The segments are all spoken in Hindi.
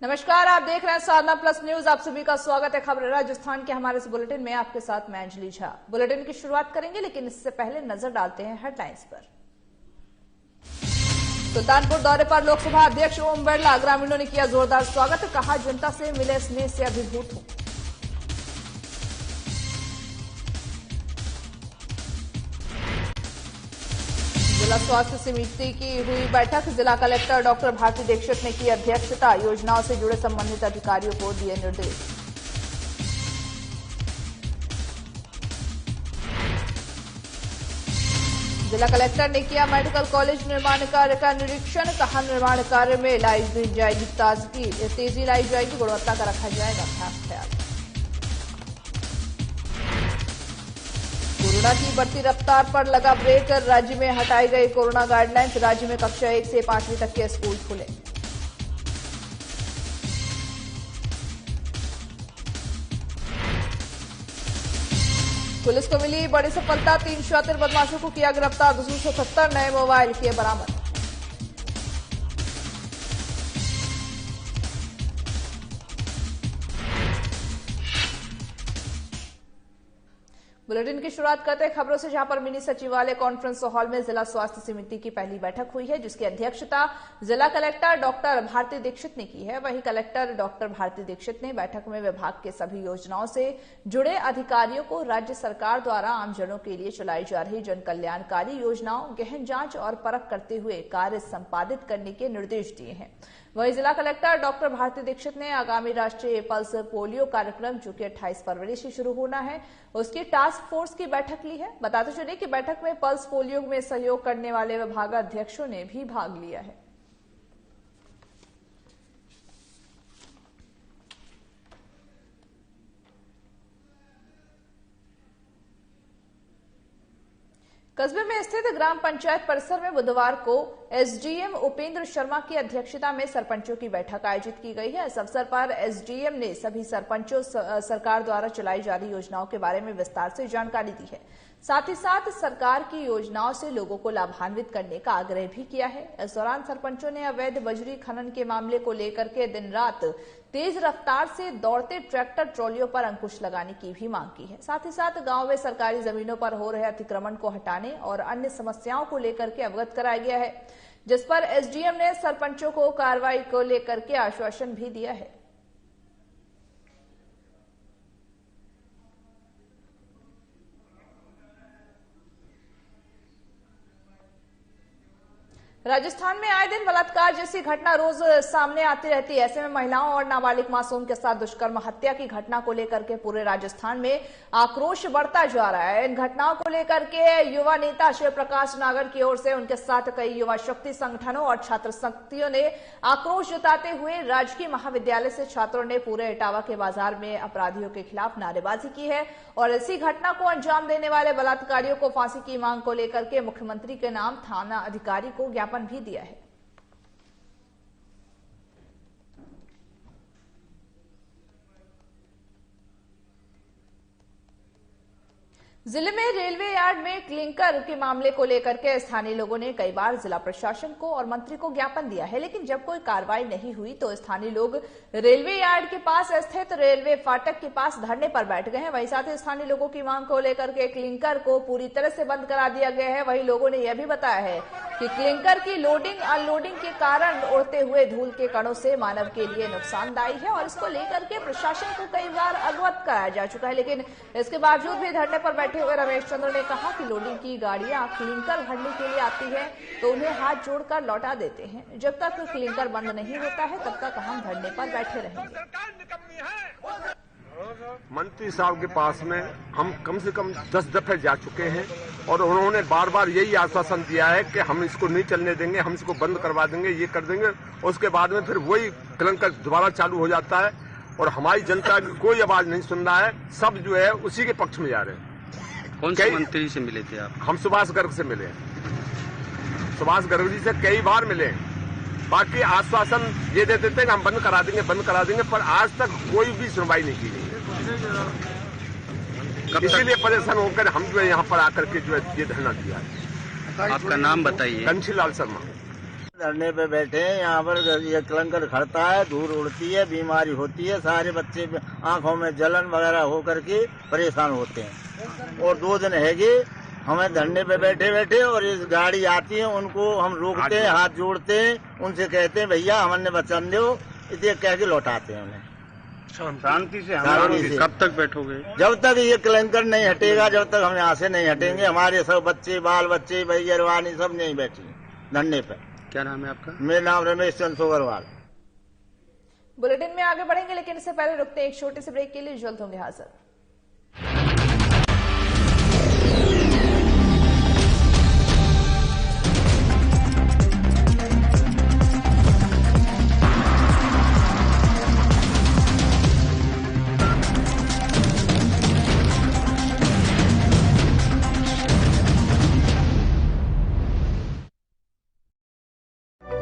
नमस्कार, आप देख रहे हैं साधना प्लस न्यूज। आप सभी का स्वागत है खबर राजस्थान के हमारे इस बुलेटिन में। आपके साथ मैं अंजलि झा। बुलेटिन की शुरुआत करेंगे, लेकिन इससे पहले नजर डालते हैं हेडलाइंस पर। सुल्तानपुर दौरे पर लोकसभा अध्यक्ष ओम बिरला, ग्रामीणों ने किया जोरदार स्वागत, कहा जनता से मिले स्नेह से अभिभूत हूं। जिला स्वास्थ्य समिति की हुई बैठक, जिला कलेक्टर डॉक्टर भारती दीक्षित ने की अध्यक्षता, योजनाओं से जुड़े संबंधित अधिकारियों को दिए निर्देश। जिला कलेक्टर ने किया मेडिकल कॉलेज निर्माण कार्य का निरीक्षण, कहा निर्माण कार्य में लाई जाएगी तेजी लाई जाएगी, गुणवत्ता का रखा जाएगा खास ख्याल। कोरोना की बढ़ती रफ्तार पर लगा ब्रेक, राज्य में हटाई गई कोरोना गाइडलाइंस, राज्य में कक्षा 1 से 5वीं तक के स्कूल खुले। पुलिस को मिली बड़ी सफलता, 3 शातिर बदमाशों को किया गिरफ्तार, 270 नए मोबाइल किए बरामद। बुलेटिन की शुरुआत करते हैं खबरों से, जहां पर मिनी सचिवालय कॉन्फ्रेंस हॉल में जिला स्वास्थ्य समिति की पहली बैठक हुई है, जिसकी अध्यक्षता जिला कलेक्टर डॉक्टर भारती दीक्षित ने की है। वहीं कलेक्टर डॉक्टर भारती दीक्षित ने बैठक में विभाग के सभी योजनाओं से जुड़े अधिकारियों को राज्य सरकार द्वारा आमजनों के लिए चलाई जा रही जन कल्याणकारी योजनाओं गहन जांच और परख करते हुए कार्य संपादित करने के निर्देश दिए हैं। वहीं जिला कलेक्टर डॉक्टर भारती दीक्षित ने आगामी राष्ट्रीय पल्स पोलियो कार्यक्रम, जो कि 28 फरवरी से शुरू होना है, उसकी टास्क फोर्स की बैठक ली है। बताते चले कि बैठक में पल्स पोलियो में सहयोग करने वाले विभागाध्यक्षों ने भी भाग लिया है। कस्बे में स्थित ग्राम पंचायत परिसर में बुधवार को एसडीएम उपेंद्र शर्मा की अध्यक्षता में सरपंचों की बैठक आयोजित की गई है। इस अवसर पर एसडीएम ने सभी सरपंचों सरकार द्वारा चलाई जा रही योजनाओं के बारे में विस्तार से जानकारी दी है। साथ ही साथ सरकार की योजनाओं से लोगों को लाभान्वित करने का आग्रह भी किया है। इस दौरान सरपंचों ने अवैध बजरी खनन के मामले को लेकर के दिन रात तेज रफ्तार से दौड़ते ट्रैक्टर ट्रॉलियों पर अंकुश लगाने की भी मांग की है। साथ ही साथ गांव में सरकारी जमीनों पर हो रहे अतिक्रमण को हटाने और अन्य समस्याओं को लेकर के अवगत कराया गया है, जिस पर एसडीएम ने सरपंचों को कार्रवाई को लेकर के आश्वासन भी दिया है। राजस्थान में आए दिन बलात्कार जैसी घटना रोज सामने आती रहती है। ऐसे में महिलाओं और नाबालिग मासूम के साथ दुष्कर्म हत्या की घटना को लेकर के पूरे राजस्थान में आक्रोश बढ़ता जा रहा है। इन घटनाओं को लेकर के युवा नेता शिव प्रकाश नागर की ओर से उनके साथ कई युवा शक्ति संगठनों और छात्र शक्तियों ने आक्रोश जताते हुए राजकीय महाविद्यालय से छात्रों ने पूरे इटावा के बाजार में अपराधियों के खिलाफ नारेबाजी की है और इसी घटना को अंजाम देने वाले बलात्कारियों को फांसी की मांग को लेकर के मुख्यमंत्री के नाम थाना अधिकारी को ज्ञापन भी दिया है। जिले में रेलवे यार्ड में क्लिंकर के मामले को लेकर के स्थानीय लोगों ने कई बार जिला प्रशासन को और मंत्री को ज्ञापन दिया है, लेकिन जब कोई कार्रवाई नहीं हुई तो स्थानीय लोग रेलवे यार्ड के पास स्थित रेलवे फाटक के पास धरने पर बैठ गए हैं। वहीं साथ ही स्थानीय लोगों की मांग को लेकर के क्लिंकर को पूरी तरह से बंद करा दिया गया है। वहीं लोगों ने यह भी बताया है कि क्लिंकर की लोडिंग अनलोडिंग के कारण उड़ते हुए धूल के कणों से मानव के लिए नुकसानदायी है और इसको लेकर के प्रशासन को कई बार अवगत कराया जा चुका है, लेकिन इसके बावजूद भी धरने पर बैठे हुए रमेश चंद्र ने कहा कि लोडिंग की गाड़ियां क्लिंकर भरने के लिए आती है तो उन्हें हाथ जोड़कर लौटा देते हैं। जब तक क्लिंकर बंद नहीं होता है तब तक हम धरने पर बैठे रहेंगे। मंत्री साहब के पास में हम कम से कम 10 दफे जा चुके हैं और उन्होंने बार बार यही आश्वासन दिया है कि हम इसको नहीं चलने देंगे, हम इसको बंद करवा देंगे, ये कर देंगे। उसके बाद में फिर वही क्लिंकर दोबारा चालू हो जाता है और हमारी जनता की कोई आवाज नहीं सुन रहा है। सब जो है उसी के पक्ष में जा रहे हैं। कौन से मंत्री से मिले थे आप? हम सुभाष गर्ग से मिले, सुभाष गर्ग जी से कई बार मिले। बाकी आश्वासन ये देते थे कि हम बंद करा देंगे, पर आज तक कोई भी सुनवाई नहीं की गई। इसीलिए परेशान होकर हम जो है यहाँ पर आकर के जो है ये धरना दिया है। आपका नाम बताइए। कंशीलाल शर्मा। धरने पे बैठे हैं, यहाँ पर ये कलंकर खड़ता है, धूल उड़ती है, बीमारी होती है, सारे बच्चे आंखों में जलन वगैरह हो करके परेशान होते हैं। और 2 दिन है कि हमें धरने पे बैठे बैठे और इस गाड़ी आती है, उनको हम रोकते हैं, हाथ जोड़ते हैं, उनसे कहते हैं भैया हमने वचन दो, इसे कह के लौटाते हैं उन्हें शांति से। कब तक बैठोगे? जब तक ये कलंकर नहीं हटेगा, जब तक हम यहाँ से नहीं हटेंगे। हमारे सब बच्चे, बाल बच्चे, भैया रवानी सब नहीं बैठे धरने पे। क्या नाम है आपका? मेरा नाम रमेश चंद्र सोगरवाल। बुलेटिन में आगे बढ़ेंगे, लेकिन इससे पहले रुकते हैं एक छोटे से ब्रेक के लिए। जल्द होंगे हाजिर।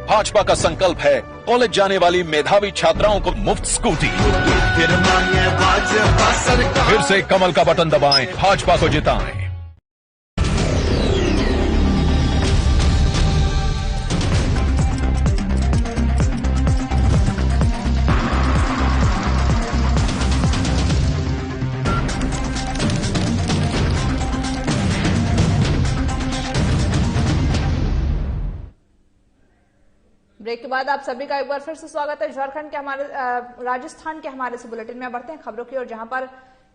भाजपा का संकल्प है कॉलेज जाने वाली मेधावी छात्राओं को मुफ्त स्कूटी। फिर से कमल का बटन दबाएं, भाजपा को जिताएं। ब्रेक के बाद आप सभी का एक बार फिर से स्वागत है। झारखंड के हमारे राजस्थान के हमारे से बुलेटिन में बढ़ते हैं खबरों की ओर, जहां पर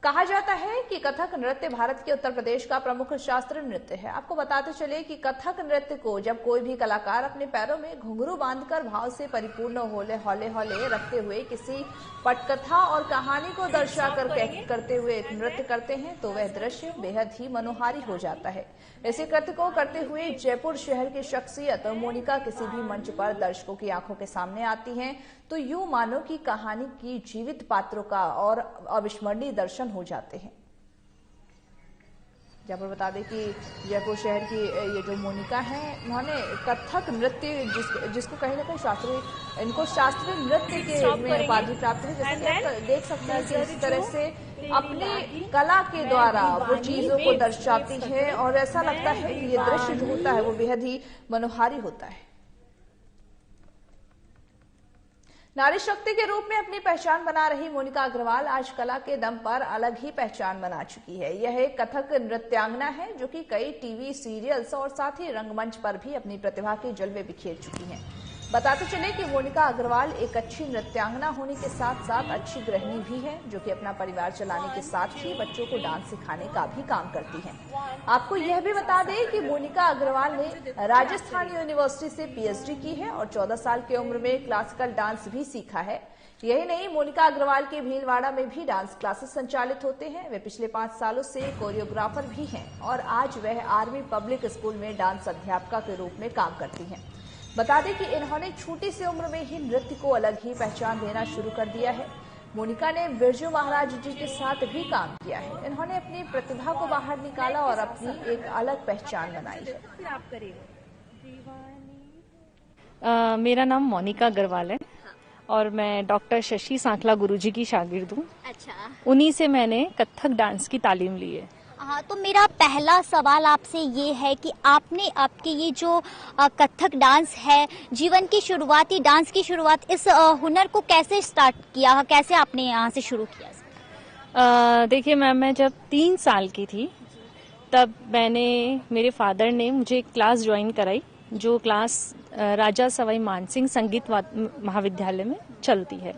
कहा जाता है कि कथक नृत्य भारत के उत्तर प्रदेश का प्रमुख शास्त्रीय नृत्य है। आपको बताते चले कि कथक नृत्य को जब कोई भी कलाकार अपने पैरों में घुंघरू बांधकर भाव से परिपूर्ण हौले हौले रखते हुए किसी पटकथा और कहानी को दर्शाकर करते हुए नृत्य करते हैं तो वह दृश्य बेहद ही मनोहारी हो जाता है। इसी कृत्य को करते हुए जयपुर शहर की शख्सियत मोनिका किसी भी मंच पर दर्शकों की आंखों के सामने आती हैं तो यूं मानो कि कहानी की जीवित पात्रों का और अविस्मरणीय दर्शन हो जाते हैं। जहाँ पर बता दें कि जयपुर शहर की ये जो मोनिका है, उन्होंने कथक नृत्य जिसको कहीं ना कहीं शास्त्रीय, इनको शास्त्रीय नृत्य के में उपाधि प्राप्त है। जैसे देख सकते हैं कि इस तरह से अपनी कला के द्वारा वो चीजों को दर्शाती है और ऐसा लगता है कि ये दृश्य जो होता है वो बेहद ही मनोहारी होता है। नारी शक्ति के रूप में अपनी पहचान बना रही मोनिका अग्रवाल आज कला के दम पर अलग ही पहचान बना चुकी है। यह एक कथक नृत्यांगना है जो कि कई टीवी सीरियल्स और साथ ही रंगमंच पर भी अपनी प्रतिभा के जलवे बिखेर चुकी हैं। बताते चले कि मोनिका अग्रवाल एक अच्छी नृत्यांगना होने के साथ साथ अच्छी गृहिणी भी है, जो कि अपना परिवार चलाने के साथ ही बच्चों को डांस सिखाने का भी काम करती हैं। आपको यह भी बता दें कि मोनिका अग्रवाल ने राजस्थान यूनिवर्सिटी से पीएचडी की है और 14 साल की उम्र में क्लासिकल डांस भी सीखा है। यही नहीं, मोनिका अग्रवाल के भीलवाड़ा में भी डांस क्लासेस संचालित होते हैं। वे पिछले 5 सालों से कोरियोग्राफर भी हैं और आज वह आर्मी पब्लिक स्कूल में डांस अध्यापिका के रूप में काम करती हैं। बता दें कि इन्होंने छोटी सी उम्र में ही नृत्य को अलग ही पहचान देना शुरू कर दिया है। मोनिका ने बिरजू महाराज जी के साथ भी काम किया है। इन्होंने अपनी प्रतिभा को बाहर निकाला और अपनी एक अलग पहचान बनाई है। मेरा नाम मोनिका अग्रवाल है और मैं डॉक्टर शशि सांखला गुरुजी की शागिर्द हूँ। अच्छा, उन्हीं से मैंने कथक डांस की तालीम ली है। हाँ, तो मेरा पहला सवाल आपसे ये है कि आपने आपके ये जो कथक डांस है, जीवन की शुरुआती डांस की शुरुआत इस हुनर को कैसे स्टार्ट किया, कैसे आपने यहाँ से शुरू किया? देखिए मैम, मैं जब 3 साल की थी तब मेरे फादर ने मुझे एक क्लास ज्वाइन कराई, जो क्लास राजा सवाई मानसिंह संगीत महाविद्यालय में चलती है।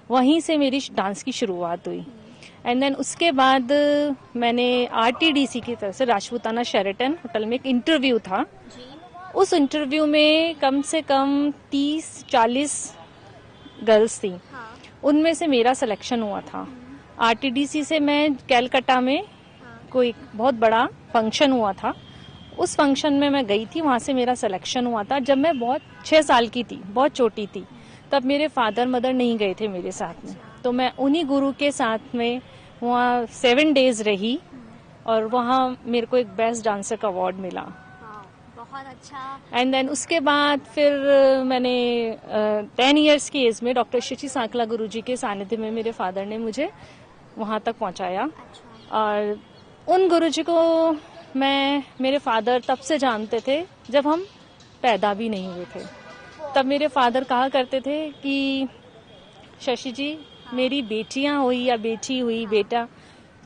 वहीं से मेरी डांस की शुरुआत हुई। एंड देन उसके बाद मैंने आरटीडीसी की तरफ से राजपूताना शेरेटन होटल में एक इंटरव्यू था। उस इंटरव्यू में कम से कम 30-40 गर्ल्स थी। उनमें से मेरा सिलेक्शन हुआ था। आरटीडीसी से मैं कैलकाटा में कोई बहुत बड़ा फंक्शन हुआ था, उस फंक्शन में मैं गई थी, वहां से मेरा सिलेक्शन हुआ था। जब मैं बहुत 6 साल की थी, बहुत छोटी थी, तब मेरे फादर मदर नहीं गए थे मेरे साथ में, तो मैं उन्हीं गुरु के साथ में वहाँ 7 डेज रही और वहाँ मेरे को एक बेस्ट डांसर का अवार्ड मिला। बहुत अच्छा। एंड देन उसके बाद फिर मैंने 10 इयर्स की एज में डॉक्टर शशि सांखला गुरुजी के सानिध्य में मेरे फादर ने मुझे वहाँ तक पहुँचाया। अच्छा। और उन गुरुजी को मेरे फादर तब से जानते थे जब हम पैदा भी नहीं हुए थे। तब मेरे फादर कहा करते थे कि शशि जी, मेरी बेटियां हुई या बेटी हुई, बेटा,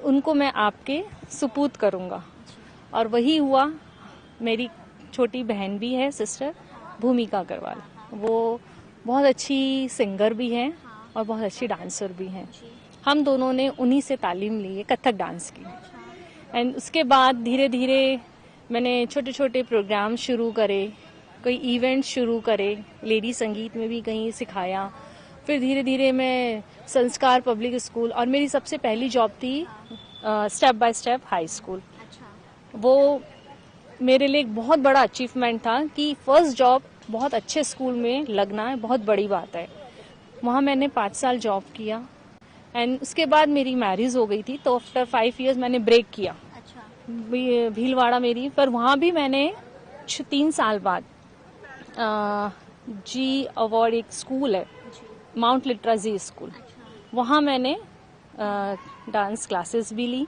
उनको मैं आपके सुपूत करूंगा। और वही हुआ। मेरी छोटी बहन भी है, सिस्टर भूमिका अग्रवाल, वो बहुत अच्छी सिंगर भी है और बहुत अच्छी डांसर भी हैं। हम दोनों ने उन्हीं से तालीम ली है कथक डांस की। एंड उसके बाद धीरे धीरे मैंने छोटे छोटे प्रोग्राम शुरू करे, कोई इवेंट शुरू करे, लेडी संगीत में भी कहीं सिखाया। फिर धीरे धीरे मैं संस्कार पब्लिक स्कूल, और मेरी सबसे पहली जॉब थी step by step high school. वो मेरे लिए एक बहुत बड़ा अचीवमेंट था कि फर्स्ट जॉब बहुत अच्छे स्कूल में लगना है, बहुत बड़ी बात है। वहाँ मैंने 5 साल जॉब किया एंड उसके बाद मेरी मैरिज हो गई थी, तो आफ्टर 5 इयर्स मैंने ब्रेक किया। भीलवाड़ा मेरी, पर वहाँ भी मैंने 3 साल बाद जी अवार्ड, एक स्कूल है माउंट लिट्रा जी स्कूल, वहाँ मैंने डांस क्लासेस भी ली।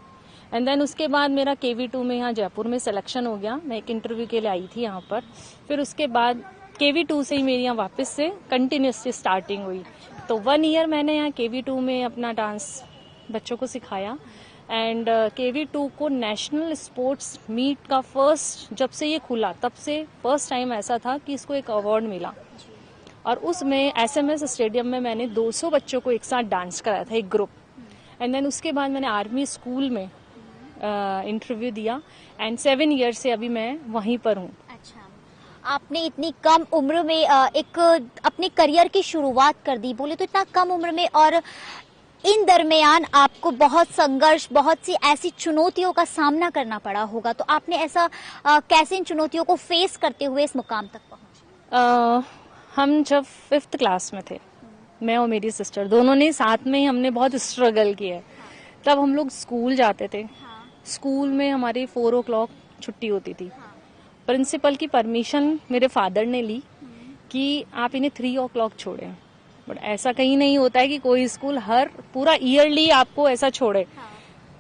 एंड देन उसके बाद मेरा KV2 में यहाँ जयपुर में सिलेक्शन हो गया। मैं एक इंटरव्यू के लिए आई थी यहाँ पर। फिर उसके बाद KV2 से ही मेरी यहाँ वापस से कंटिन्यूसली स्टार्टिंग हुई। तो 1 ईयर मैंने यहाँ KV2 में अपना डांस बच्चों को सिखाया। एंड KV2 को नेशनल स्पोर्ट्स मीट का फर्स्ट, जब से ये खुला तब से फर्स्ट टाइम ऐसा था कि इसको एक अवार्ड मिला। और उसमें SMS स्टेडियम में मैंने 200 बच्चों को एक साथ डांस कराया था, एक ग्रुप। एंड देन उसके बाद मैंने आर्मी स्कूल में इंटरव्यू दिया एंड 7 ईयर से अभी मैं वहीं पर हूँ। अच्छा, आपने इतनी कम उम्र में एक अपने करियर की शुरुआत कर दी, बोले तो इतना कम उम्र में, और इन दरमियान आपको बहुत संघर्ष, बहुत सी ऐसी चुनौतियों का सामना करना पड़ा होगा। तो आपने ऐसा कैसे इन चुनौतियों को फेस करते हुए इस मुकाम तक पहुंचे? हम जब 5th क्लास में थे, मैं और मेरी सिस्टर दोनों ने साथ में ही हमने बहुत स्ट्रगल किया है। तब हम लोग स्कूल जाते थे। स्कूल में हमारी 4 o'clock छुट्टी होती थी। प्रिंसिपल की परमिशन मेरे फादर ने ली कि आप इन्हें 3 o'clock छोड़ें। बट ऐसा कहीं नहीं होता है कि कोई स्कूल हर पूरा ईयरली आपको ऐसा छोड़े।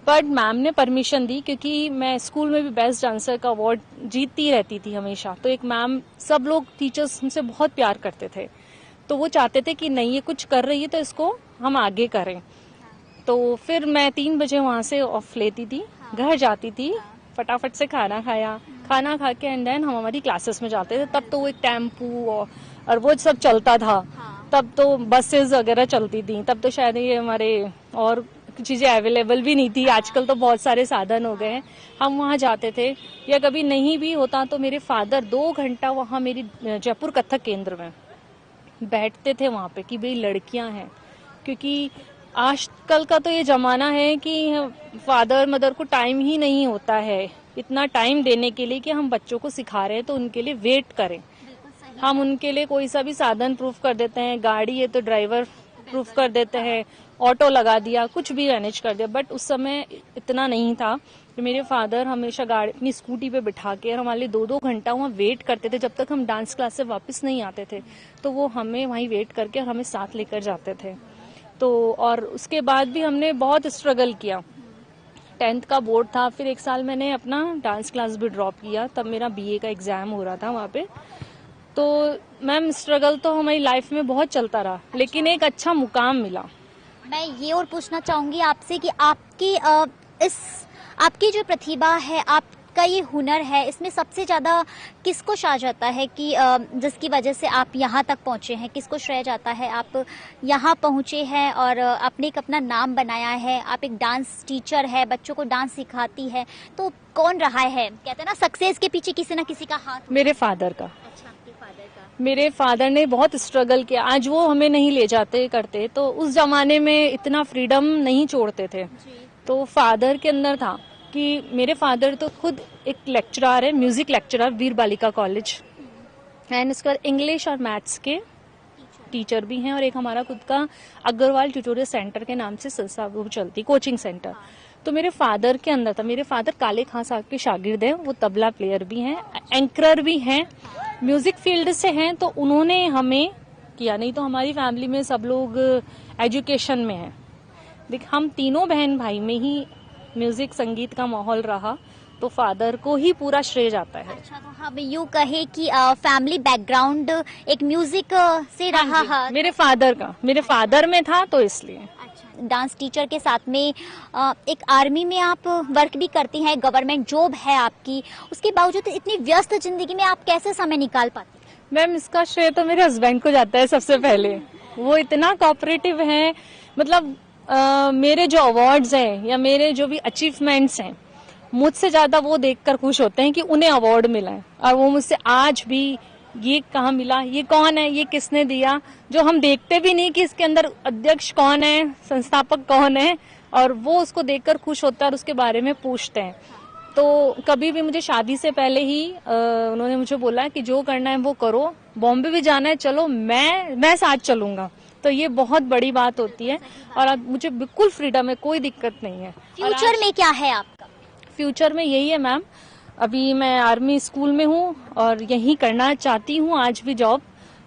बट मैम ने परमिशन दी, क्योंकि मैं स्कूल में भी बेस्ट डांसर का अवार्ड जीतती रहती थी हमेशा। तो एक मैम, सब लोग टीचर्स हमसे बहुत प्यार करते थे, तो वो चाहते थे कि नहीं, ये कुछ कर रही है तो इसको हम आगे करें। तो फिर मैं 3 बजे वहाँ से ऑफ लेती थी, घर जाती थी, फटाफट से खाना खाया, खाना खा के एंड देन हम हमारी क्लासेस में जाते थे। तब तो वो एक टेम्पू और वो सब चलता था। तब तो बसेस वगैरह चलती थी। तब तो शायद ये हमारे और चीजें अवेलेबल भी नहीं थी। आजकल तो बहुत सारे साधन हो गए हैं। हम वहाँ जाते थे, या कभी नहीं भी होता तो मेरे फादर 2 घंटा वहाँ मेरी जयपुर कथक केंद्र में बैठते थे वहाँ पे कि भाई लड़कियां हैं। क्योंकि आजकल का तो ये जमाना है कि फादर मदर को टाइम ही नहीं होता है इतना टाइम देने के लिए कि हम बच्चों को सिखा रहे हैं तो उनके लिए वेट करें। हम उनके लिए कोई सा भी साधन प्रूफ कर देते हैं, गाड़ी है तो ड्राइवर प्रूफ कर देते हैं, ऑटो लगा दिया, कुछ भी मैनेज कर दिया। बट उस समय इतना नहीं था। कि मेरे फादर हमेशा गाड़ी अपनी स्कूटी पे बिठा के और हमारे लिए 2-2 घंटा वहाँ वेट करते थे जब तक हम डांस क्लास से वापस नहीं आते थे। तो वो हमें वहीं वेट करके और हमें साथ लेकर जाते थे। तो और उसके बाद भी हमने बहुत स्ट्रगल किया। 10th का बोर्ड था, फिर 1 साल मैंने अपना डांस क्लास भी ड्रॉप किया। तब मेरा BA का एग्जाम हो रहा था वहाँ पे। तो मैम स्ट्रगल तो हमारी लाइफ में बहुत चलता रहा, लेकिन एक अच्छा मुकाम मिला। मैं ये और पूछना चाहूंगी आपसे कि आपकी जो प्रतिभा है, आपका ये हुनर है, इसमें सबसे ज्यादा किसको श्रेय जाता है कि जिसकी वजह से आप यहाँ तक पहुँचे हैं? किसको श्रेय जाता है आप यहाँ पहुँचे हैं और आपने एक अपना नाम बनाया है? आप एक डांस टीचर है, बच्चों को डांस सिखाती है, तो कौन रहा है? कहते हैं ना, सक्सेस के पीछे किसी न किसी का हाथ। मेरे फादर का। अच्छा, आपके फादर का। मेरे फादर ने बहुत स्ट्रगल किया। आज वो हमें नहीं ले जाते करते, तो उस जमाने में इतना फ्रीडम नहीं छोड़ते थे। तो फादर के अंदर था कि मेरे फादर तो खुद एक लेक्चरर है, म्यूजिक लेक्चरर, वीर बालिका कॉलेज, एंड इसके बाद इंग्लिश और मैथ्स के टीचर भी हैं। और एक हमारा खुद का अग्रवाल ट्यूटोरियल सेंटर के नाम से संस्था वो चलती, कोचिंग सेंटर। तो मेरे फादर के अंदर था। मेरे फादर काले खां साहब के शागिर्द हैं। वो तबला प्लेयर भी हैं, एंकरर भी हैं, म्यूजिक फील्ड से हैं। तो उन्होंने हमें किया, नहीं तो हमारी फैमिली में सब लोग एजुकेशन में हैं। देख, हम तीनों बहन भाई में ही म्यूजिक संगीत का माहौल रहा। तो फादर को ही पूरा श्रेय जाता है। अच्छा, तो हम यूँ कहे कि फैमिली बैकग्राउंड एक म्यूजिक से रहा है। मेरे फादर में था, तो इसलिए। डांस टीचर के साथ में एक आर्मी में आप वर्क भी करती हैं, गवर्नमेंट जॉब है आपकी, उसके बावजूद इतनी व्यस्त जिंदगी में आप कैसे समय निकाल पाती? मैम, इसका श्रेय तो मेरे हस्बैंड को जाता है सबसे पहले। वो इतना कोऑपरेटिव हैं, मतलब मेरे जो अवार्ड्स हैं या मेरे जो भी अचीवमेंट्स हैं, मुझसे ज्यादा वो देखकर खुश होते हैं कि उन्हें अवार्ड मिला है। और वो मुझसे आज भी ये कहाँ मिला, ये कौन है, ये किसने दिया, जो हम देखते भी नहीं कि इसके अंदर अध्यक्ष कौन है, संस्थापक कौन है, और वो उसको देखकर खुश होता है और उसके बारे में पूछते हैं। तो कभी भी मुझे शादी से पहले ही उन्होंने मुझे बोला कि जो करना है वो करो, बॉम्बे भी जाना है चलो, मैं साथ चलूंगा। तो ये बहुत बड़ी बात होती है और अब मुझे बिल्कुल फ्रीडम है, कोई दिक्कत नहीं है। फ्यूचर में क्या है आपका? फ्यूचर में यही है मैम, अभी मैं आर्मी स्कूल में हूँ और यही करना चाहती हूँ आज भी जॉब,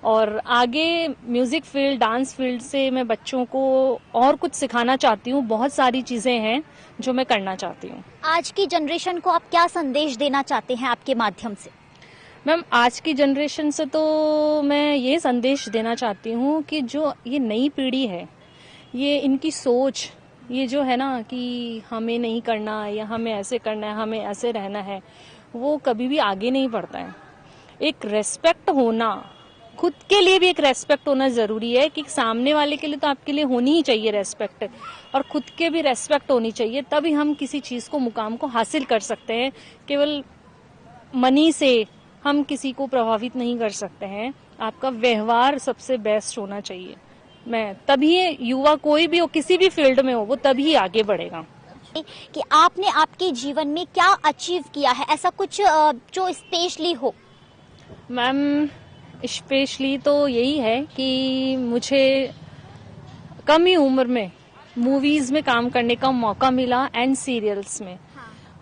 और आगे म्यूजिक फील्ड, डांस फील्ड से मैं बच्चों को और कुछ सिखाना चाहती हूँ। बहुत सारी चीजें हैं जो मैं करना चाहती हूँ। आज की जनरेशन को आप क्या संदेश देना चाहते हैं आपके माध्यम से? मैम, आज की जनरेशन से तो मैं ये संदेश देना चाहती हूँ कि जो ये नई पीढ़ी है, ये इनकी सोच, ये जो है ना कि हमें नहीं करना या हमें ऐसे करना है, हमें ऐसे रहना है, वो कभी भी आगे नहीं बढ़ता है। एक रेस्पेक्ट होना, खुद के लिए भी एक रेस्पेक्ट होना जरूरी है कि सामने वाले के लिए तो आपके लिए होनी ही चाहिए रेस्पेक्ट, और खुद के भी रेस्पेक्ट होनी चाहिए, तभी हम किसी चीज को, मुकाम को हासिल कर सकते हैं। केवल मनी से हम किसी को प्रभावित नहीं कर सकते हैं। आपका व्यवहार सबसे बेस्ट होना चाहिए। तभी युवा कोई भी हो, किसी भी फील्ड में हो, वो तभी आगे बढ़ेगा। कि आपने आपके जीवन में क्या अचीव किया है, ऐसा कुछ जो स्पेशली हो? मैम, स्पेशली तो यही है कि मुझे कम ही उम्र में मूवीज में काम करने का मौका मिला एंड सीरियल्स में।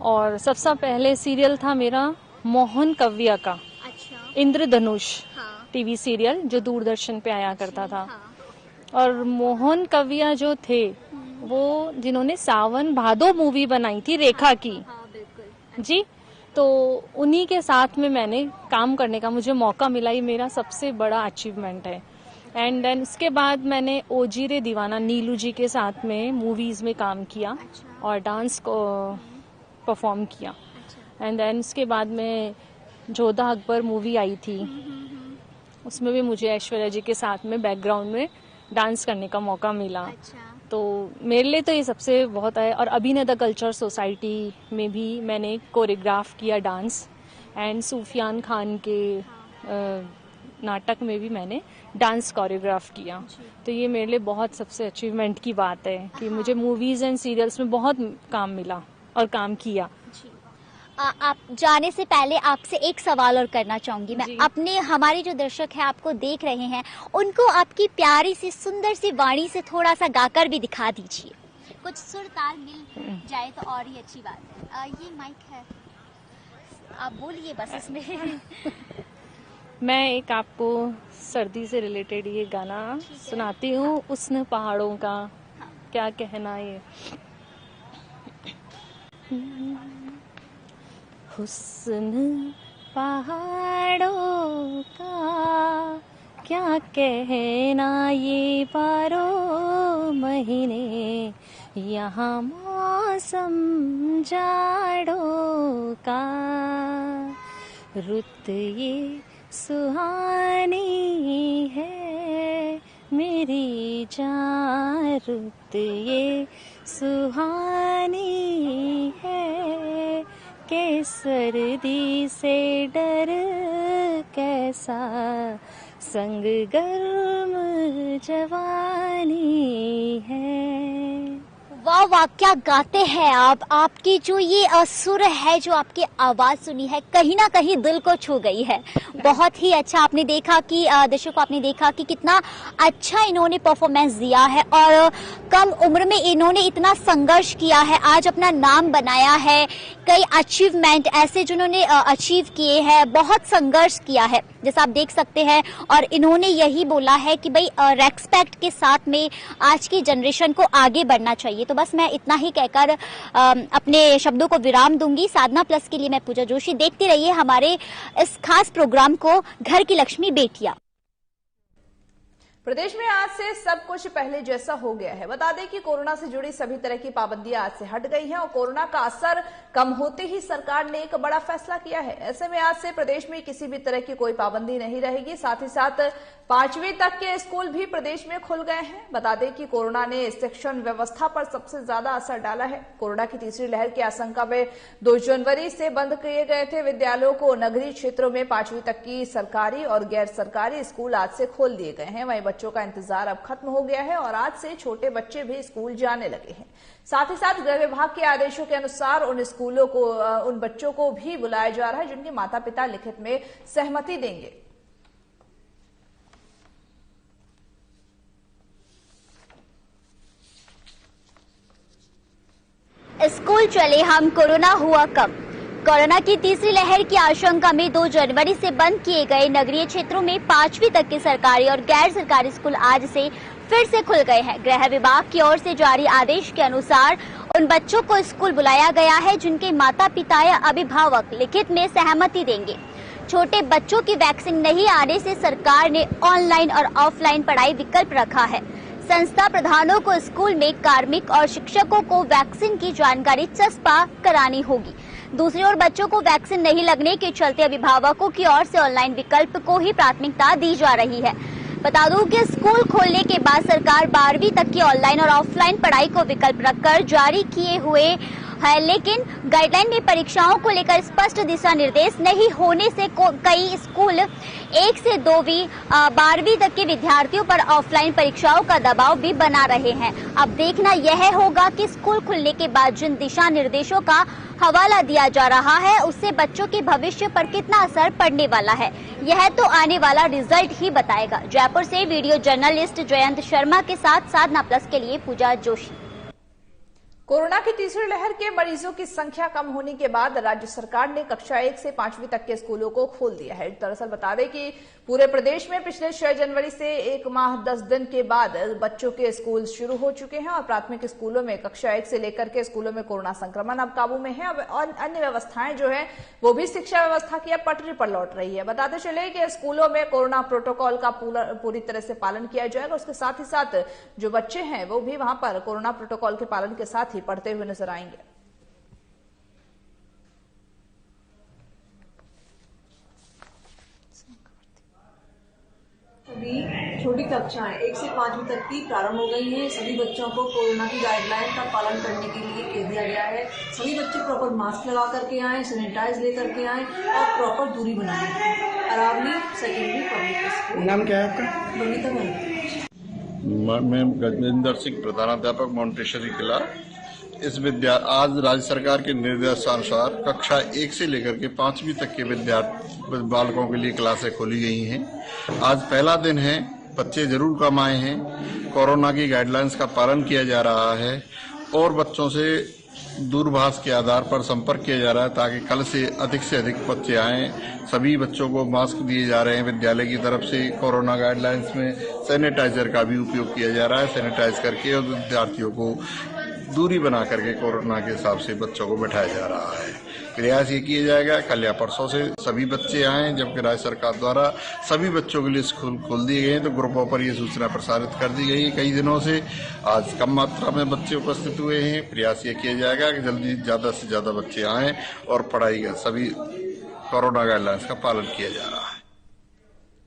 और सबसे पहले सीरियल था मेरा मोहन कव्या का। अच्छा। इंद्रधनुष। हाँ। टीवी सीरियल जो दूरदर्शन पे आया करता था। और मोहन कव्या जो थे, वो जिन्होंने सावन भादो मूवी बनाई थी रेखा की। बिल्कुल जी, तो उन्हीं के साथ में मैंने काम करने का मुझे मौका मिला। ये मेरा सबसे बड़ा अचीवमेंट है। एंड देन उसके बाद मैंने ओजी रे दीवाना नीलू जी के साथ में मूवीज में काम किया और डांस को परफॉर्म किया। एंड देन उसके बाद में जोधा अकबर मूवी आई थी, उसमें भी मुझे ऐश्वर्या जी के साथ में बैकग्राउंड में डांस करने का मौका मिला। तो मेरे लिए तो ये सबसे बहुत है। और अभिनेता कल्चर सोसाइटी में भी मैंने कोरियोग्राफ किया डांस, एंड सूफियान खान के नाटक में भी मैंने डांस कोरियोग्राफ किया। तो ये मेरे लिए बहुत सबसे अचीवमेंट की बात है कि मुझे मूवीज एंड सीरियल्स में बहुत काम मिला और काम किया। आप जाने से पहले आपसे एक सवाल और करना चाहूंगी मैं। अपने हमारे जो दर्शक हैं आपको देख रहे हैं, उनको आपकी प्यारी सी सुंदर सी वाणी से थोड़ा सा गाकर भी दिखा दीजिए। कुछ सुर ताल मिल जाए तो और ही अच्छी बात है। ये माइक है, आप बोलिए बस इसमें। मैं एक आपको सर्दी से रिलेटेड ये गाना सुनाती हूँ, उस्न पहाड़ों का क्या कहना। ये हुस्न पहाड़ों का क्या कहना, ये 12 महीने यहाँ मौसम जाड़ों का, रुत ये सुहानी है मेरी जान, रुत ये सुहानी है के सर्दी से डर कैसा, संग गर्म जवानी है। वाह वाह, क्या गाते हैं आप। आपकी जो ये सुर है, जो आपकी आवाज सुनी है, कहीं ना कहीं दिल को छू गई है। बहुत ही अच्छा। आपने देखा कि दर्शकों, आपने देखा कि कितना अच्छा इन्होंने परफॉर्मेंस दिया है और कम उम्र में इन्होंने इतना संघर्ष किया है, आज अपना नाम बनाया है। कई अचीवमेंट ऐसे जिन्होंने अचीव किए हैं, बहुत संघर्ष किया है। जैसा आप देख सकते हैं। और इन्होंने यही बोला है कि भाई रेस्पेक्ट के साथ में आज की जनरेशन को आगे बढ़ना चाहिए। तो बस मैं इतना ही कहकर अपने शब्दों को विराम दूंगी। साधना प्लस के लिए मैं पूजा जोशी। देखते रहिए हमारे इस खास प्रोग्राम को, घर की लक्ष्मी बेटियां। प्रदेश में आज से सब कुछ पहले जैसा हो गया है। बता दें कि कोरोना से जुड़ी सभी तरह की पाबंदियां आज से हट गई हैं और कोरोना का असर कम होते ही सरकार ने एक बड़ा फैसला किया है। ऐसे में आज से प्रदेश में किसी भी तरह की कोई पाबंदी नहीं रहेगी। साथ ही साथ 5वीं तक के स्कूल भी प्रदेश में खुल गए हैं। बता दें कि कोरोना ने शिक्षण व्यवस्था पर सबसे ज्यादा असर डाला है। कोरोना की तीसरी लहर की आशंका में 2 जनवरी से बंद किए गए थे विद्यालयों को। नगरीय क्षेत्रों में 5वीं तक की सरकारी और गैर सरकारी स्कूल आज से खोल दिए गए हैं। वहीं बच्चों का इंतजार अब खत्म हो गया है और आज से छोटे बच्चे भी स्कूल जाने लगे हैं। साथ ही साथ गृह विभाग के आदेशों के अनुसार उन स्कूलों को, उन बच्चों को भी बुलाया जा रहा है जिनके माता पिता लिखित में सहमति देंगे। स्कूल चले हम, कोरोना हुआ कम। कोरोना की तीसरी लहर की आशंका में 2 जनवरी से बंद किए गए नगरीय क्षेत्रों में 5वीं तक के सरकारी और गैर सरकारी स्कूल आज से फिर से खुल गए हैं। गृह विभाग की ओर से जारी आदेश के अनुसार उन बच्चों को स्कूल बुलाया गया है जिनके माता पिता या अभिभावक लिखित में सहमति देंगे। छोटे बच्चों की वैक्सीन नहीं आने से सरकार ने ऑनलाइन और ऑफलाइन पढ़ाई विकल्प रखा है। संस्था प्रधानों को स्कूल में कार्मिक और शिक्षकों को वैक्सीन की जानकारी चस्पा करानी होगी। दूसरी ओर बच्चों को वैक्सीन नहीं लगने के चलते अभिभावकों की ओर से ऑनलाइन विकल्प को ही प्राथमिकता दी जा रही है। बता दूं कि स्कूल खोलने के बाद सरकार 12वीं तक की ऑनलाइन और ऑफलाइन पढ़ाई को विकल्प रखकर जारी किए हुए है, लेकिन गाइडलाइन में परीक्षाओं को लेकर स्पष्ट दिशा निर्देश नहीं होने से कई स्कूल 1 से 12वीं तक के विद्यार्थियों पर ऑफलाइन परीक्षाओं का दबाव भी बना रहे हैं। अब देखना यह होगा कि स्कूल खुलने के बाद जिन दिशा निर्देशों का हवाला दिया जा रहा है उससे बच्चों के भविष्य पर कितना असर पड़ने वाला है, यह तो आने वाला रिजल्ट ही बताएगा। जयपुर से वीडियो जर्नलिस्ट जयंत शर्मा के साथ साधना प्लस के लिए पूजा जोशी। कोरोना की तीसरी लहर के मरीजों की संख्या कम होने के बाद राज्य सरकार ने कक्षा 1 से 5वीं तक के स्कूलों को खोल दिया है। दरअसल बता दें कि पूरे प्रदेश में पिछले 6 जनवरी से 1 माह 10 दिन के बाद बच्चों के स्कूल शुरू हो चुके हैं और प्राथमिक स्कूलों में कक्षा 1 से लेकर के स्कूलों में कोरोना संक्रमण अब काबू में है और अन्य व्यवस्थाएं जो है वो भी शिक्षा व्यवस्था की अब पटरी पर लौट रही है। बताते चले कि स्कूलों में कोरोना प्रोटोकॉल का पूरी तरह से पालन किया जाएगा। उसके साथ ही साथ जो बच्चे हैं वो भी वहां पर कोरोना प्रोटोकॉल के पालन के साथ ही पढ़ते हुए नजर आएंगे। अभी छोटी कक्षाएं 1 से 5वीं तक की प्रारंभ हो गई हैं। सभी बच्चों को कोरोना की गाइडलाइन का पालन करने के लिए कह दिया गया है। सभी बच्चे प्रॉपर मास्क लगा करके आए, सैनिटाइज लेकर के आए और प्रॉपर दूरी बनाए। Aravali secondary public school. नाम क्या है आपका? बनीता भाई। मैं गजेंद्र सिंह, प्रधानाध्यापक मॉन्टेसरी किला। आज राज्य सरकार के निर्देशानुसार कक्षा 1 से लेकर के 5वीं तक के बालकों के लिए क्लासें खोली गई हैं। आज पहला दिन है, बच्चे जरूर कम आए हैं, कोरोना की गाइडलाइंस का पालन किया जा रहा है और बच्चों से दूरभाष के आधार पर संपर्क किया जा रहा है ताकि कल से अधिक बच्चे आएं। सभी बच्चों को मास्क दिए जा रहे हैं विद्यालय की तरफ से। कोरोना गाइडलाइंस में सैनिटाइजर का भी उपयोग किया जा रहा है, सैनिटाइज करके और विद्यार्थियों को दूरी बना करके कोरोना के हिसाब से बच्चों को बैठाया जा रहा है। प्रयास ये किया जाएगा कल या परसों से सभी बच्चे आएं, जबकि राज्य सरकार द्वारा सभी बच्चों के लिए स्कूल खोल दिए गए हैं तो ग्रुपों पर ये सूचना प्रसारित कर दी गई है कई दिनों से। आज कम मात्रा में बच्चे उपस्थित हुए हैं। प्रयास ये किया जाएगा कि जल्दी ज्यादा से ज्यादा बच्चे आएं और पढ़ाई का सभी कोरोना गाइडलाइंस का पालन किया जा रहा है।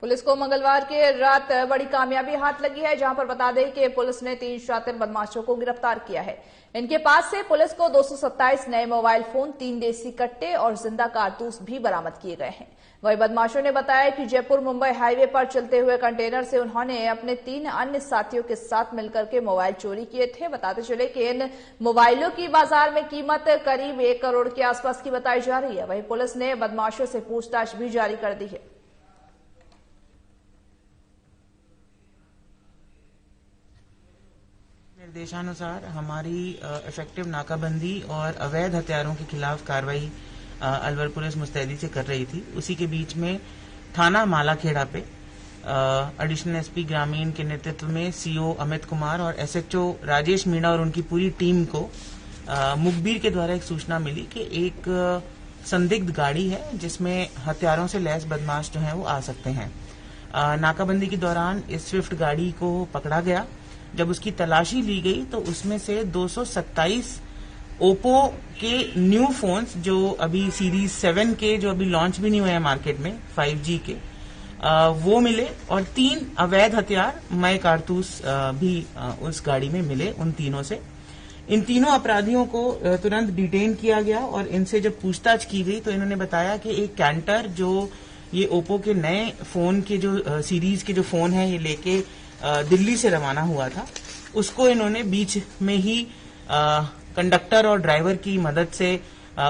पुलिस को मंगलवार के रात बड़ी कामयाबी हाथ लगी है, जहां पर बता दें कि पुलिस ने 3 शातिर बदमाशों को गिरफ्तार किया है। इनके पास से पुलिस को 227 नए मोबाइल फोन, 3 देसी कट्टे और जिंदा कारतूस भी बरामद किए गए हैं। वही बदमाशों ने बताया कि जयपुर मुंबई हाईवे पर चलते हुए कंटेनर से उन्होंने अपने 3 अन्य साथियों के साथ मिलकर के मोबाइल चोरी किए थे। बताते चले कि इन मोबाइलों की बाजार में कीमत करीब 1 करोड़ के आसपास की बताई जा रही है। वही पुलिस ने बदमाशों से पूछताछ भी जारी कर दी है। निर्देशानुसार हमारी इफेक्टिव नाकाबंदी और अवैध हथियारों के खिलाफ कार्रवाई अलवर पुलिस मुस्तैदी से कर रही थी। उसी के बीच में थाना मालाखेड़ा पे एडिशनल एसपी ग्रामीण के नेतृत्व में सीओ अमित कुमार और एसएचओ राजेश मीणा और उनकी पूरी टीम को मुखबिर के द्वारा एक सूचना मिली कि एक संदिग्ध गाड़ी है जिसमें हथियारों से लैस बदमाश जो हैं वो आ सकते हैं। नाकाबंदी के दौरान इस स्विफ्ट गाड़ी को पकड़ा गया। जब उसकी तलाशी ली गई तो उसमें से 227 ओप्पो के न्यू फोन्स जो अभी सीरीज 7 के जो अभी लॉन्च भी नहीं हुए हैं मार्केट में 5G के वो मिले और 3 अवैध हथियार मय कारतूस भी उस गाड़ी में मिले। उन तीनों से इन तीनों अपराधियों को तुरंत डिटेन किया गया और इनसे जब पूछताछ की गई तो इन्होंने बताया कि एक कैंटर जो ये ओप्पो के नए फोन के जो सीरीज के जो फोन है ये लेके दिल्ली से रवाना हुआ था, उसको इन्होंने बीच में ही कंडक्टर और ड्राइवर की मदद से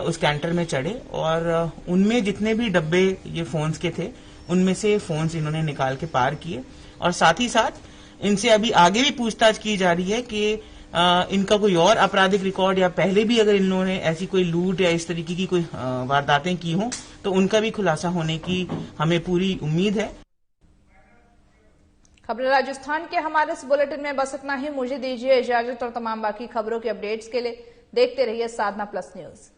उस कैंटर में चढ़े और उनमें जितने भी डब्बे ये फोन्स के थे उनमें से फोन्स इन्होंने निकाल के पार किए और साथ ही साथ इनसे अभी आगे भी पूछताछ की जा रही है कि इनका कोई और आपराधिक रिकॉर्ड या पहले भी अगर इन्होंने ऐसी कोई लूट या इस तरीके की कोई वारदातें की हों तो उनका भी खुलासा होने की हमें पूरी उम्मीद है। खबरें राजस्थान के हमारे इस बुलेटिन में बस इतना ही। मुझे दीजिए इजाजत और तमाम बाकी खबरों के अपडेट्स के लिए देखते रहिए साधना प्लस न्यूज।